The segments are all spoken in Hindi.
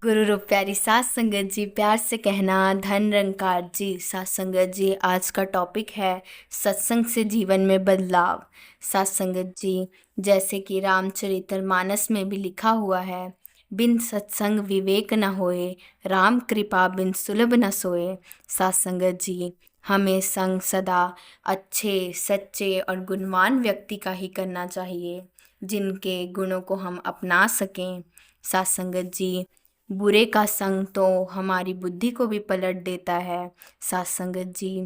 गुरु रूप प्यारी सात संगत जी, प्यार से कहना धन निरंकार जी। सात संगत जी, आज का टॉपिक है सत्संग से जीवन में बदलाव। सात संगत जी, जैसे कि रामचरितमानस में भी लिखा हुआ है, बिन सत्संग विवेक न होए, राम कृपा बिन सुलभ न सोए। सात संगत जी, हमें संग सदा अच्छे सच्चे और गुणवान व्यक्ति का ही करना चाहिए, जिनके गुणों को हम अपना सकें। सात संगत जी, बुरे का संग तो हमारी बुद्धि को भी पलट देता है। सात संगत जी,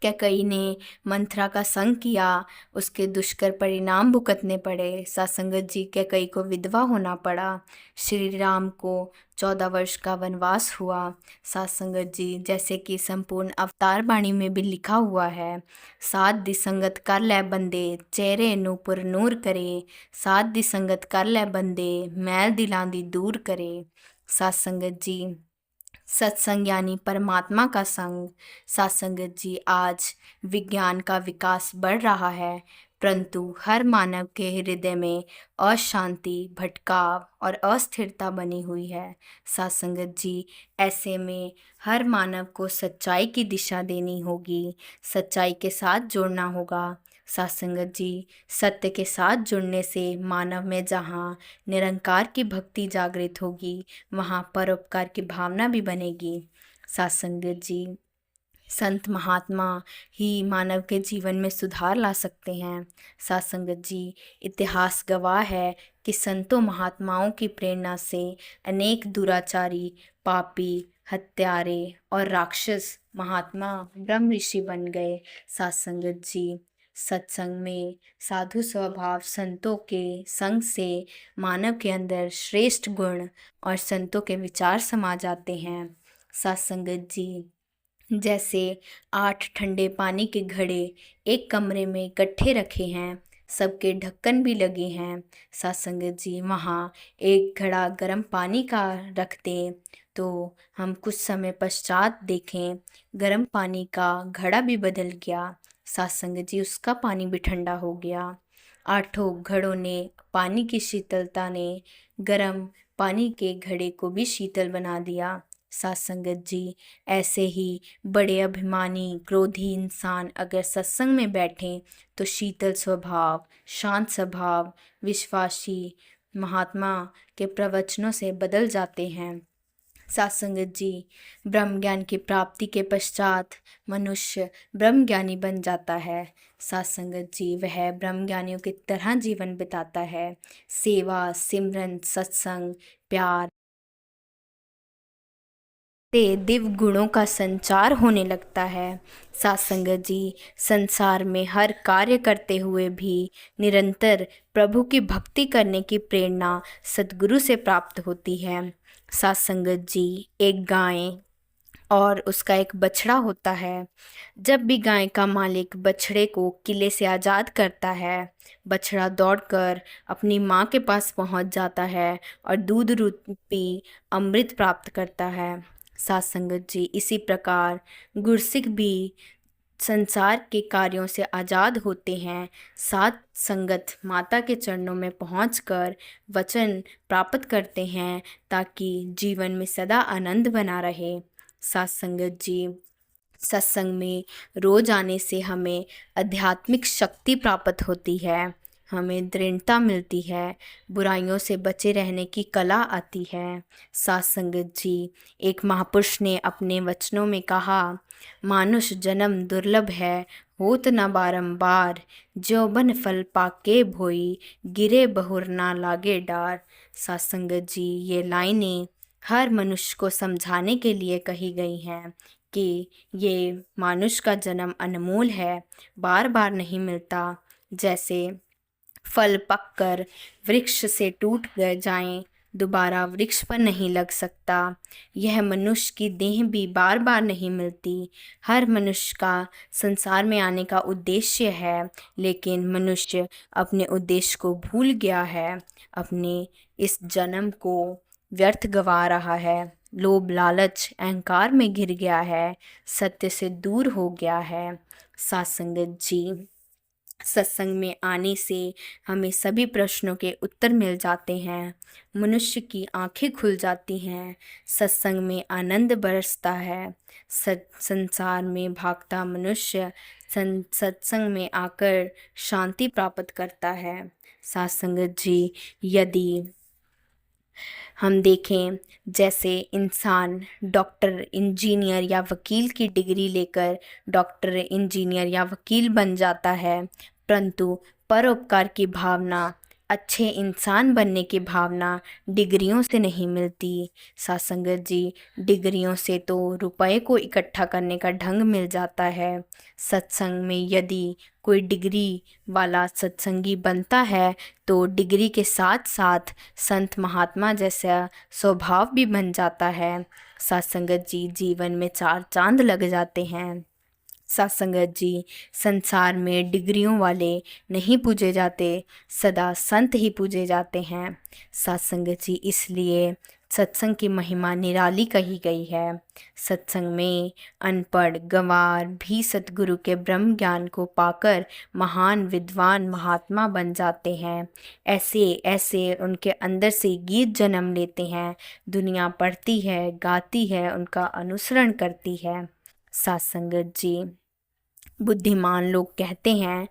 कैकई ने मंथरा का संग किया, उसके दुष्कर परिणाम भुगतने पड़े। सात संगत जी, कैकई को विधवा होना पड़ा। श्री राम को 14 वर्ष का वनवास हुआ। सात संगत जी, जैसे कि संपूर्ण अवतार बाणी में भी लिखा हुआ है, सात दी संगत कर ले बंदे, चेहरे नूपुर नूर करे। सात दी संगत कर ले बंदे, मैल दिलां दी दूर करे। सात संगत जी, सत्संग यानी परमात्मा का संग। सात संगत जी, आज विज्ञान का विकास बढ़ रहा है, परंतु हर मानव के हृदय में अशांति, भटकाव और अस्थिरता बनी हुई है। सात संगत जी, ऐसे में हर मानव को सच्चाई की दिशा देनी होगी, सच्चाई के साथ जोड़ना होगा। सात संगत जी, सत्य के साथ जुड़ने से मानव में जहाँ निरंकार की भक्ति जागृत होगी, वहाँ परोपकार की भावना भी बनेगी। सात संगत जी, संत महात्मा ही मानव के जीवन में सुधार ला सकते हैं। सात संगत जी, इतिहास गवाह है कि संतों महात्माओं की प्रेरणा से अनेक दुराचारी, पापी, हत्यारे और राक्षस महात्मा ब्रह्म ऋषि बन गए। सात संगत जी, सत्संग में साधु स्वभाव संतों के संग से मानव के अंदर श्रेष्ठ गुण और संतों के विचार समा जाते हैं। सात संगत जी, जैसे 8 ठंडे पानी के घड़े एक कमरे में इकट्ठे रखे हैं, सबके ढक्कन भी लगे हैं। सात संगत जी, वहाँ एक घड़ा गर्म पानी का रख दें तो हम कुछ समय पश्चात देखें गर्म पानी का घड़ा भी बदल गया। सात संगत जी, उसका पानी भी ठंडा हो गया। 8 घड़ों ने पानी की शीतलता ने गर्म पानी के घड़े को भी शीतल बना दिया। सात संगत जी, ऐसे ही बड़े अभिमानी क्रोधी इंसान अगर सत्संग में बैठें तो शीतल स्वभाव, शांत स्वभाव, विश्वासी महात्मा के प्रवचनों से बदल जाते हैं। सात संगत जी, ब्रह्म ज्ञान की प्राप्ति के पश्चात मनुष्य ब्रह्म ज्ञानी बन जाता है। सात संगत जी, वह ब्रह्म ज्ञानियों की तरह जीवन बिताता है। सेवा, सिमरन, सत्संग, प्यार से दिव्य गुणों का संचार होने लगता है। सात संगत जी, संसार में हर कार्य करते हुए भी निरंतर प्रभु की भक्ति करने की प्रेरणा सद्गुरु से प्राप्त होती है। सात संगत जी, एक गाय और उसका एक बछड़ा होता है। जब भी गाय का मालिक बछड़े को किले से आज़ाद करता है, बछड़ा दौड़कर अपनी माँ के पास पहुँच जाता है और दूध रूपी अमृत प्राप्त करता है। सात संगत जी, इसी प्रकार गुरसिक भी संसार के कार्यों से आज़ाद होते हैं। सात संगत माता के चरणों में पहुंचकर वचन प्राप्त करते हैं ताकि जीवन में सदा आनंद बना रहे। सात संगत जी, सत्संग में रोज आने से हमें आध्यात्मिक शक्ति प्राप्त होती है, हमें दृढ़ता मिलती है, बुराइयों से बचे रहने की कला आती है। सात संगत जी, एक महापुरुष ने अपने वचनों में कहा, मानुष जन्म दुर्लभ है, होत न बारंबार, जो बन फल पाके भोई, गिरे बहुर ना लागे डार। सात संगत जी, ये लाइनें हर मनुष्य को समझाने के लिए कही गई हैं कि ये मानुष का जन्म अनमोल है, बार बार नहीं मिलता। जैसे फल पककर वृक्ष से टूट गए जाएं, दोबारा वृक्ष पर नहीं लग सकता, यह मनुष्य की देह भी बार बार नहीं मिलती। हर मनुष्य का संसार में आने का उद्देश्य है, लेकिन मनुष्य अपने उद्देश्य को भूल गया है, अपने इस जन्म को व्यर्थ गवा रहा है, लोभ लालच अहंकार में घिर गया है, सत्य से दूर हो गया है। सात संगत जी, सत्संग में आने से हमें सभी प्रश्नों के उत्तर मिल जाते हैं। मनुष्य की आंखें खुल जाती हैं। सत्संग में आनंद बरसता है। संसार में भागता मनुष्य सत्संग में आकर शांति प्राप्त करता है। साथ संगत जी, यदि हम देखें, जैसे इंसान डॉक्टर, इंजीनियर या वकील की डिग्री लेकर डॉक्टर, इंजीनियर या वकील बन जाता है, परंतु परोपकार की भावना, अच्छे इंसान बनने की भावना डिग्रियों से नहीं मिलती। सासंगत जी, डिग्रियों से तो रुपए को इकट्ठा करने का ढंग मिल जाता है। सत्संग में यदि कोई डिग्री वाला सत्संगी बनता है तो डिग्री के साथ साथ संत महात्मा जैसा स्वभाव भी बन जाता है। सत्संगत जी, जीवन में चार चांद लग जाते हैं। सत्संगत जी, संसार में डिग्रियों वाले नहीं पूजे जाते, सदा संत ही पूजे जाते हैं। सत्संगत जी, इसलिए सत्संग की महिमा निराली कही गई है। सत्संग में अनपढ़ गंवार भी सतगुरु के ब्रह्म ज्ञान को पाकर महान विद्वान महात्मा बन जाते हैं। ऐसे ऐसे उनके अंदर से गीत जन्म लेते हैं। दुनिया पढ़ती है, गाती है, उनका अनुसरण करती है। सत्संगत जी, बुद्धिमान लोग कहते हैं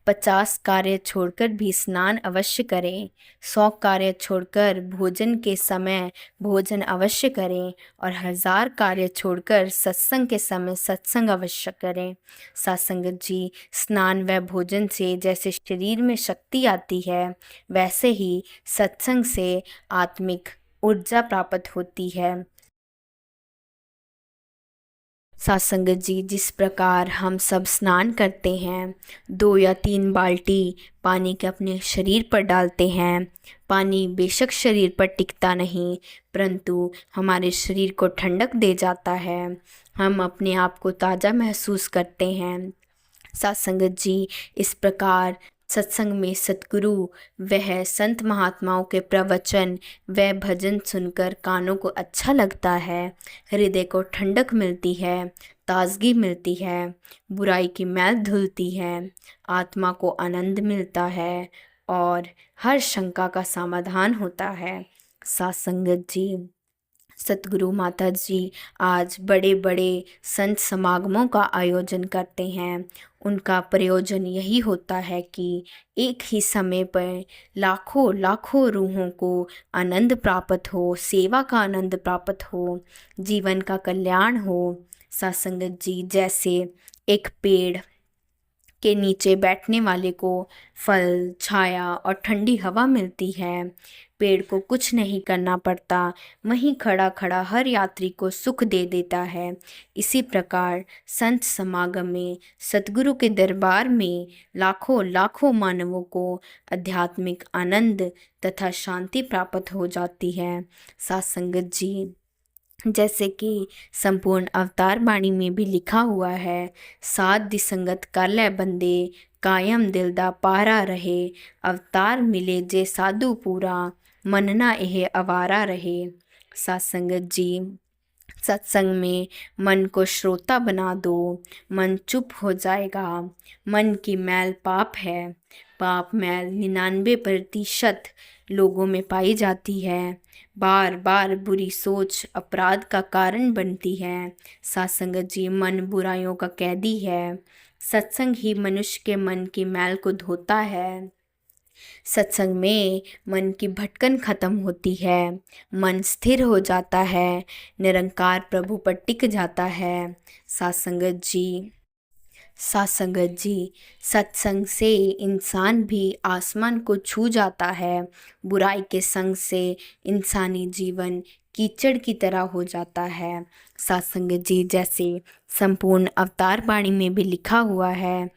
50 कार्य छोड़कर भी स्नान अवश्य करें, 100 कार्य छोड़कर भोजन के समय भोजन अवश्य करें और 1000 कार्य छोड़कर सत्संग के समय सत्संग अवश्य करें। सत्संगत जी, स्नान व भोजन से जैसे शरीर में शक्ति आती है, वैसे ही सत्संग से आत्मिक ऊर्जा प्राप्त होती है। सत्संगत जी, जिस प्रकार हम सब स्नान करते हैं, 2 या 3 बाल्टी पानी के अपने शरीर पर डालते हैं। पानी बेशक शरीर पर टिकता नहीं, परंतु हमारे शरीर को ठंडक दे जाता है। हम अपने आप को ताज़ा महसूस करते हैं। सत्संगत जी, इस प्रकार सत्संग में सतगुरु वह संत महात्माओं के प्रवचन व भजन सुनकर कानों को अच्छा लगता है, हृदय को ठंडक मिलती है, ताजगी मिलती है, बुराई की मैल धुलती है, आत्मा को आनंद मिलता है और हर शंका का समाधान होता है। सत्संगत जी, सतगुरु माता जी आज बड़े बड़े संत समागमों का आयोजन करते हैं। उनका प्रयोजन यही होता है कि एक ही समय पर लाखों लाखों रूहों को आनंद प्राप्त हो, सेवा का आनंद प्राप्त हो, जीवन का कल्याण हो। सत्संगत जी, जैसे एक पेड़ के नीचे बैठने वाले को फल, छाया और ठंडी हवा मिलती है, पेड़ को कुछ नहीं करना पड़ता, वहीं खड़ा खड़ा हर यात्री को सुख दे देता है। इसी प्रकार संत समागम में, सतगुरु के दरबार में लाखों लाखों मानवों को आध्यात्मिक आनंद तथा शांति प्राप्त हो जाती है। सत्संगत जी, जैसे कि संपूर्ण अवतार बाणी में भी लिखा हुआ है, साध दिसंगत कर ले बंदे, कायम दिल दा पारा रहे, अवतार मिले जे साधु पूरा, मन ना एह आवारा रहे। सत्संगत जी, सत्संग में मन को श्रोता बना दो, मन चुप हो जाएगा। मन की मैल पाप है। पाप मैल 99% लोगों में पाई जाती है। बार बार बुरी सोच अपराध का कारण बनती है। सत्संगत जी, मन बुराइयों का कैदी है। सत्संग ही मनुष्य के मन की मैल को धोता है। सत्संग में मन की भटकन खत्म होती है, मन स्थिर हो जाता है, निरंकार प्रभु पर टिक जाता है। सत्संगत जी, सत्संगत जी, सत्संग से इंसान भी आसमान को छू जाता है। बुराई के संग से इंसानी जीवन कीचड़ की तरह हो जाता है। सत्संगत जी, जैसे संपूर्ण अवतार बाणी में भी लिखा हुआ है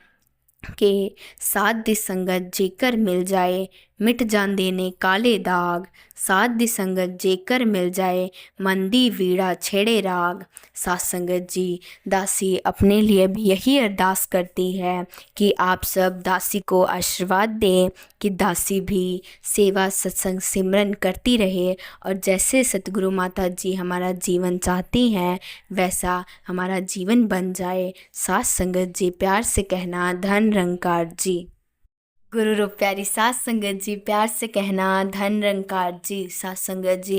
कि साध संगत जेकर मिल जाए, मिट जांदे ने काले दाग, साध संगत जेकर मिल जाए, मंदी वीड़ा छेड़े राग। सत्संगत जी, दासी अपने लिए भी यही अरदास करती है कि आप सब दासी को आशीर्वाद दें कि दासी भी सेवा सत्संग सिमरन करती रहे और जैसे सतगुरु माता जी हमारा जीवन चाहती हैं वैसा हमारा जीवन बन जाए। सत्संगत जी, प्यार से कहना, धन निरंकार जी। गुरु रूप प्यारी सात संगत जी, प्यार से कहना धन निरंकार जी। सात संगत जी,